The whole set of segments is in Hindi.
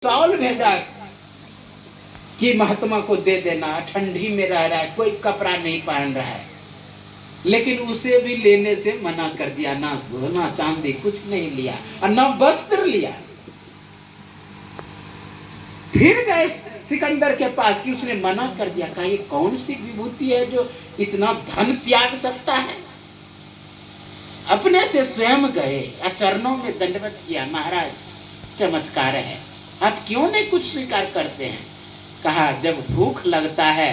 चावल भेजा कि महात्मा को दे देना, ठंडी में रह रहा है, कोई कपड़ा नहीं पहन रहा है, लेकिन उसे भी लेने से मना कर दिया। ना सोना चांदी कुछ नहीं लिया और ना वस्त्र लिया। फिर गए सिकंदर के पास कि उसने मना कर दिया। कहा ये कौन सी विभूति है जो इतना धन त्याग सकता है। अपने से स्वयं गए और चरणों में दंडवत किया। महाराज चमत्कार है, आप क्यों नहीं कुछ स्वीकार करते हैं। कहा जब भूख लगता है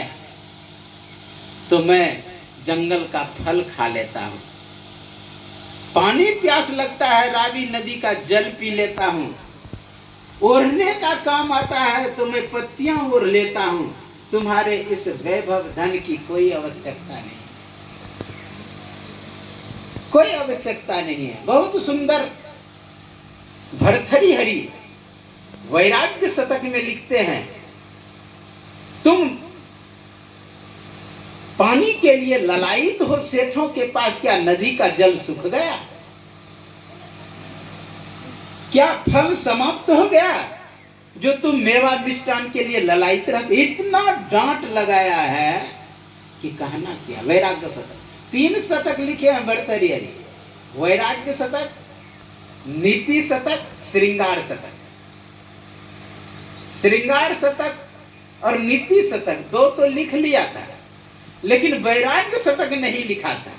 तो मैं जंगल का फल खा लेता हूं, पानी प्यास लगता है रावी नदी का जल पी लेता हूं, ओढ़ने का काम आता है तो मैं पत्तियां ओढ़ लेता हूं। तुम्हारे इस वैभव धन की कोई आवश्यकता नहीं, कोई आवश्यकता नहीं है। बहुत सुंदर भर्तृहरि वैराग्य शतक में लिखते हैं, तुम पानी के लिए ललायित हो सेठों के पास, क्या नदी का जल सूख गया, क्या फल समाप्त हो गया जो तुम मेवा मिष्टान के लिए ललायित रहते। इतना डांट लगाया है कि कहना क्या। वैराग्य शतक 3 शतक लिखे हैं भर्तृहरि, वैराग्य शतक, नीति शतक, श्रृंगार शतक। श्रृंगार शतक और नीति शतक 2 तो लिख लिया था, लेकिन वैराग्य शतक नहीं लिखा था।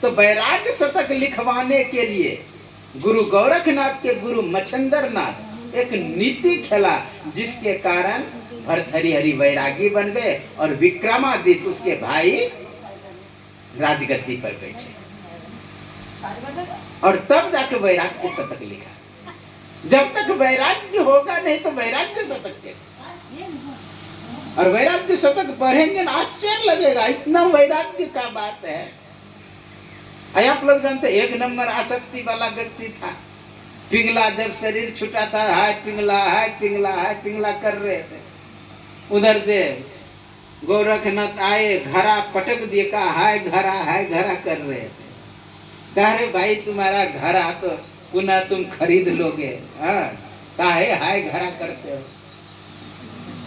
तो वैराग्य शतक लिखवाने के लिए गुरु गोरखनाथ के गुरु मच्छिंद्रनाथ एक नीति खेला, जिसके कारण भर्तृहरि वैरागी बन गए और विक्रमादित्य उसके भाई राजगद्दी पर बैठे, और तब जाके वैराग्य शतक लिखा। जब तक वैराग्य होगा नहीं तो वैराग्य शतक कैसे। और वैराग्य शतक पढ़ेंगे ना आश्चर्य लगेगा, इतना वैराग्य का बात है। आप लोग जानते 1 नंबर आसक्ति वाला व्यक्ति था। पिंगला जब शरीर छूटा था, हाय पिंगला हाय पिंगला हाय पिंगला कर रहे थे। उधर से गोरखनाथ आए, घड़ा पटक दिए, कहा हाय घड़ा कर रहे थे। कह रहे भाई तुम्हारा घड़ा तो पुनः तुम खरीद लोगे, काहे हाय घड़ा करते हो।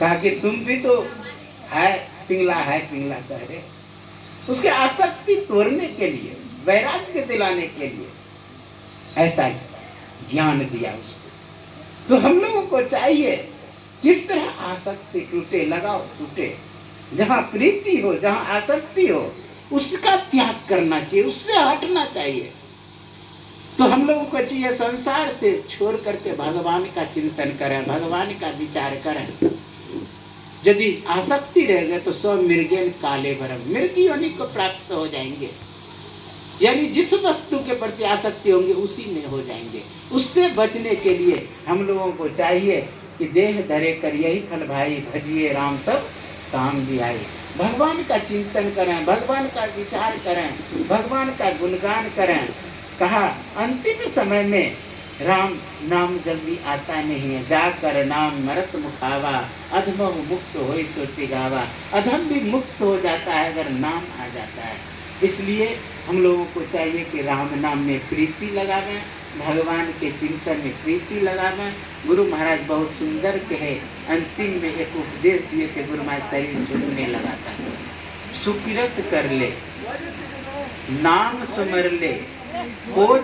कहा कि तुम भी तो हाय पिंगला कह रहे। उसके आसक्ति तोड़ने के लिए, वैराग्य दिलाने के लिए ऐसा ज्ञान दिया उसको। तो हम लोगों को चाहिए किस तरह आसक्ति टूटे, लगाओ टूटे। जहां प्रीति हो, जहां आसक्ति हो, उसका त्याग करना चाहिए, उससे हटना चाहिए। तो हम लोगों को चाहिए संसार से छोड़ करके भगवान का चिंतन करें, भगवान का विचार करें। यदि आसक्ति रहेगा तो सब मृगेन काले भरम, मृग योनि को प्राप्त हो जाएंगे। यानी जिस वस्तु के प्रति आसक्ति होंगे उसी में हो जाएंगे। उससे बचने के लिए हम लोगों को चाहिए कि देह धरे कर यही फल भाई, भजिए राम सब काम भी आए। भगवान का चिंतन करें, भगवान का विचार करें, भगवान का गुणगान करें। कहा अंतिम समय में राम नाम जल्दी आता नहीं है, जाकर नाम मरत मुखावा, अधम मुक्त हो सोची गावा। अधम भी मुक्त हो जाता है अगर नाम आ जाता है। इसलिए हम लोगों को चाहिए कि राम नाम में प्रीति लगावें, भगवान के चिंतन में प्रीति लगावें। गुरु महाराज बहुत सुंदर कहे, अंतिम में एक उपदेश दिए थे। गुरु महाराज शरीर छोड़ने लगा था, सुकिरत कर ले, नाम सुमर ले, खोज